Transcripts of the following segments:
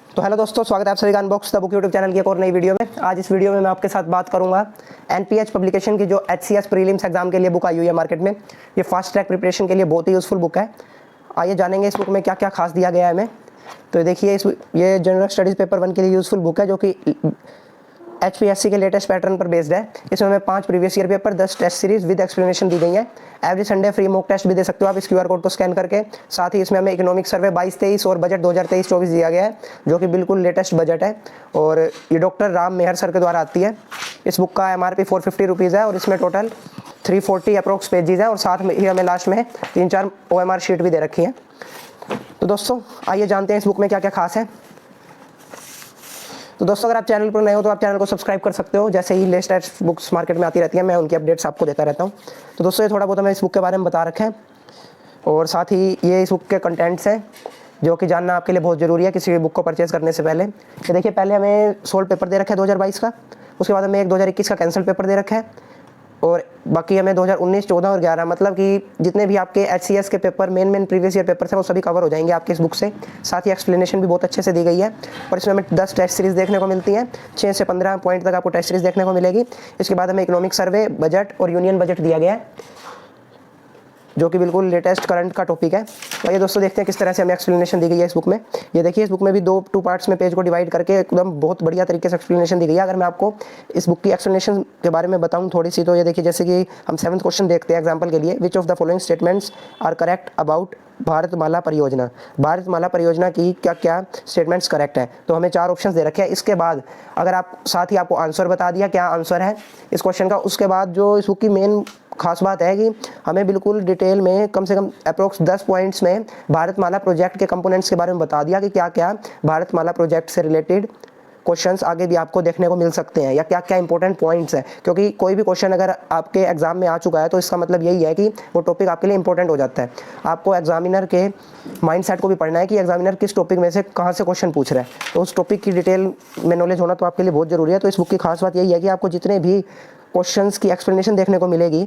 तो हेलो दोस्तों, स्वागत है आप सभी का unbox the book YouTube channel की एक और नई वीडियो में। आज इस वीडियो में मैं आपके साथ बात करूंगा एनपीएच पब्लिकेशन की जो एचसीएस प्रीलिम्स एग्जाम के लिए बुक आई हुई है मार्केट में। ये फास्ट ट्रैक प्रिपरेशन के लिए बहुत ही यूजफुल बुक है। आइए जानेंगे इस बुक में क्या क्या खास दिया गया है हमें। तो देखिए ये जनरल स्टडीज़ पेपर 1 के लिए यूजफुल बुक है जो कि एचपीएससी के लेटेस्ट पैटर्न पर बेस्ड है। इसमें हमें 5 previous year paper, 10 test series with explanation दी गई है। Every Sunday free mock test भी दे सकते हो आप इस क्यूआर कोड को स्कैन करके। साथ ही इसमें हमें इकोनॉमिक सर्वे 22-23 और बजट 2023-24 दिया गया है जो कि बिल्कुल लेटेस्ट बजट है और ये डॉक्टर राम मेहर सर के द्वारा आती है। इस बुक का एमआरपी 450 रुपीज़ है और इसमें टोटल 340 अप्रोक्स पेजेस है और साथ में ही हमें लास्ट में 3-4 ओएमआर शीट भी दे रखी है। तो दोस्तों आइए जानते हैं इस बुक में क्या क्या खास है। तो दोस्तों अगर आप चैनल पर नए हो तो आप चैनल को सब्सक्राइब कर सकते हो। जैसे ही लेटेस्ट बुक्स मार्केट में आती रहती हैं मैं उनकी अपडेट्स आपको देता रहता हूँ। तो दोस्तों ये थोड़ा बहुत हमें इस बुक के बारे में बता रखा है और साथ ही ये इस बुक के कंटेंट्स हैं जो कि जानना आपके लिए बहुत ज़रूरी है किसी भी बुक को परचेज़ करने से पहले। ये देखिए, पहले हमें सोल्ड पेपर दे रखा है 2022 का, उसके बाद हमें एक 2021 का कैंसल पेपर दे रखा है और बाकी हमें 2019, 14 और 11 मतलब कि जितने भी आपके एचसीएस के paper main previous year paper हैं वो सभी कवर हो जाएंगे आपके इस बुक से। साथ ही एक्सप्लेनेशन भी बहुत अच्छे से दी गई है और इसमें हमें 10 टेस्ट सीरीज़ देखने को मिलती हैं। 6 से 15 पॉइंट तक आपको टेस्ट सीरीज़ देखने को मिलेगी। इसके बाद हमें इकोनॉमिक सर्वे, बजट और यूनियन बजट दिया गया है जो कि बिल्कुल लेटेस्ट करंट का टॉपिक है। तो ये दोस्तों देखते हैं किस तरह से हमें एक्सप्लेनेशन दी गई है इस बुक में। ये देखिए, इस बुक में भी टू पार्ट्स में पेज को डिवाइड करके एकदम बहुत बढ़िया तरीके से एक्सप्लेनेशन दी गई है। अगर मैं आपको इस बुक की एक्सप्लेनेशन के बारे में बताऊं थोड़ी सी, तो ये देखिए, जैसे कि हम 7th क्वेश्चन देखते हैं एग्जाम्पल के लिए। Which of the following statements are correct about Bharatmala Pariyojana. Bharatmala परियोजना की क्या क्या स्टेटमेंट्स करेक्ट है। तो हमें 4 ऑप्शन दे रखे हैं। इसके बाद अगर आप साथ ही आपको आंसर बता दिया क्या आंसर है इस क्वेश्चन का, उसके बाद जो इस बुक की मेन खास बात है कि हमें बिल्कुल डिटेल में कम से कम अप्रोक्स 10 पॉइंट्स में भारतमाला प्रोजेक्ट के कंपोनेंट्स के बारे में बता दिया कि क्या क्या भारतमाला प्रोजेक्ट से रिलेटेड क्वेश्चंस आगे भी आपको देखने को मिल सकते हैं या क्या क्या इंपॉर्टेंट पॉइंट्स हैं। क्योंकि कोई भी क्वेश्चन अगर आपके एग्जाम में आ चुका है तो इसका मतलब यही है कि वो टॉपिक आपके लिए इंपॉर्टेंट हो जाता है। आपको एग्जामिनर के माइंडसेट को भी पढ़ना है कि एग्जामिनर किस टॉपिक में से कहाँ से क्वेश्चन पूछ रहा है, तो उस टॉपिक की डिटेल में नॉलेज होना तो आपके लिए बहुत ज़रूरी है। तो इस बुक की खास बात यही है कि आपको जितने भी क्वेश्चंस की एक्सप्लेनेशन देखने को मिलेगी।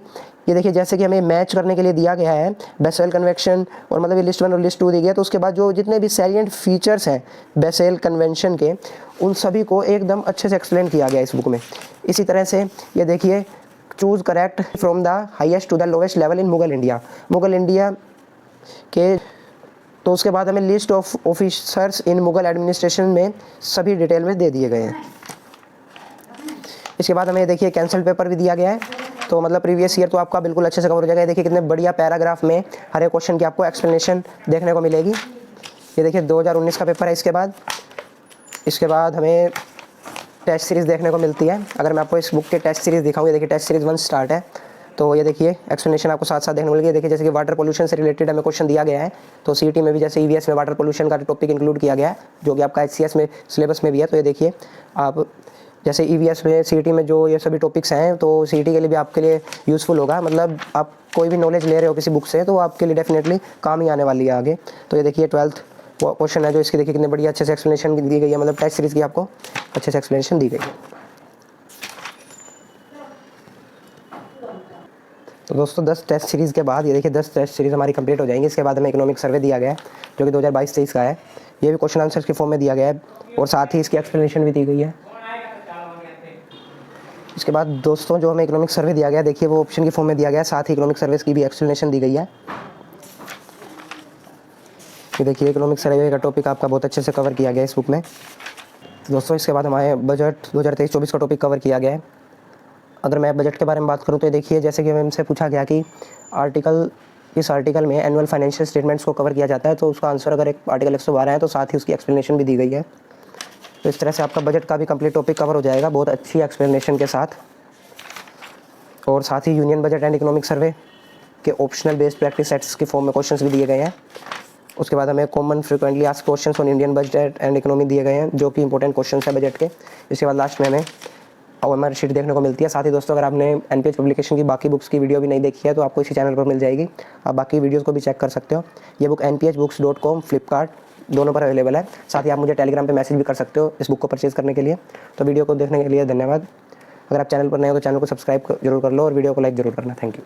ये देखिए, जैसे कि हमें मैच करने के लिए दिया गया है बेसेल कन्वेक्शन और मतलब ये लिस्ट 1 और लिस्ट 2 दी गई है। तो उसके बाद जो जितने भी सैलिएंट फीचर्स हैं बेसेल कन्वेंशन के, उन सभी को एकदम अच्छे से एक्सप्लेन किया गया है इस बुक में। इसी तरह से ये देखिए, choose correct from the highest to the lowest level in Mughal India. Mughal India के तो उसके बाद हमें list of officers in Mughal administration में सभी डिटेल में दे दिए गए हैं। इसके बाद हमें देखिए कैंसल पेपर भी दिया गया है। तो मतलब प्रीवियस ईयर तो आपका बिल्कुल अच्छे से कवर हो जाएगा। देखिए कितने बढ़िया पैराग्राफ में हर एक क्वेश्चन की आपको एक्सप्लेनेशन देखने को मिलेगी। ये देखिए 2019 का पेपर है। इसके बाद हमें टेस्ट सीरीज़ देखने को मिलती है। अगर मैं आपको इस बुक के टेस्ट सीरीज़ दिखाऊँ, ये देखिए टेस्ट सीरीज़ 1 स्टार्ट है। तो ये देखिए एक्सप्लेनेशन आपको साथ साथ देखने को मिलेगी। देखिए जैसे कि वाटर पोल्यूशन से रिलेटेड हमें क्वेश्चन दिया गया है। तो सीईटी में भी जैसे ईवीएस में वाटर पोल्यूशन का टॉपिक इंक्लूड किया गया है जो कि आपका एचसीएस में सिलेबस में भी है। तो ये देखिए, आप जैसे ईवीएस में सीईटी में जो ये सभी टॉपिक्स हैं तो सीईटी के लिए भी आपके लिए यूज़फुल होगा। मतलब आप कोई भी नॉलेज ले रहे हो किसी बुक से तो आपके लिए डेफिनेटली काम ही आने वाली है आगे। तो ये देखिए 12th क्वेश्चन है जो इसकी देखिए कितने बढ़िया अच्छे से एक्सप्लेनेशन दी गई है। मतलब टेस्ट सीरीज़ की आपको अच्छे से एक्सप्लेनेशन दी गई है। तो दोस्तों 10 टेस्ट सीरीज़ के बाद ये देखिए 10 टेस्ट सीरीज़ हमारी कंप्लीट हो जाएंगी। इसके बाद हमें इकोनॉमिक सर्वे दिया गया है जो कि 2022-23 का है। ये भी क्वेश्चन आंसर के फॉर्म में दिया गया है और साथ ही इसकी एक्सप्लेनेशन भी दी गई है। इसके बाद दोस्तों जो हमें इकोनॉमिक सर्वे दिया गया है, देखिए वो ऑप्शन की फॉर्म में दिया गया है। साथ ही इकोनॉमिक सर्विस की भी एक्सप्लेनेशन दी गई है। ये देखिए इकोनॉमिक सर्वे का टॉपिक आपका बहुत अच्छे से कवर किया गया है इस बुक में। दोस्तों इसके बाद हमारे बजट 2023-24 का टॉपिक कवर किया गया है। अगर मैं बजट के बारे में बात करूं तो देखिए, जैसे कि हमसे पूछा गया कि इस आर्टिकल में एनुअल फाइनेंशियल स्टेटमेंट्स को कवर किया जाता है, तो उसका आंसर अगर एक आर्टिकल 112 है तो साथ ही उसकी एक्सप्लेनेशन भी दी गई है। तो इस तरह से आपका बजट का भी कंप्लीट टॉपिक कवर हो जाएगा बहुत अच्छी एक्सप्लेनेशन के साथ। और साथ ही union budget and economic survey के ऑप्शनल बेस्ड प्रैक्टिस सेट्स की फॉर्म में क्वेश्चंस भी दिए गए हैं। उसके बाद हमें common frequently asked questions on Indian budget and economy दिए गए हैं जो कि इंपॉर्टेंट क्वेश्चंस है बजट के। इसके बाद लास्ट में हमें ओएमआर शीट देखने को मिलती है। साथ ही दोस्तों अगर आपने एनपीएच पब्लिकेशन की बाकी बुक्स की वीडियो भी नहीं देखी है तो आपको इसी चैनल पर मिल जाएगी, आप बाकी वीडियोस को भी चेक कर सकते हो। ये बुक nphbooks.com, फ्लिपकार्ट दोनों पर अवेलेबल है। साथ ही आप मुझे टेलीग्राम पे मैसेज भी कर सकते हो इस बुक को परचेज़ करने के लिए। तो वीडियो को देखने के लिए धन्यवाद। अगर आप चैनल पर नए हो तो चैनल को सब्सक्राइब जरूर कर लो और वीडियो को लाइक जरूर करना। Thank you.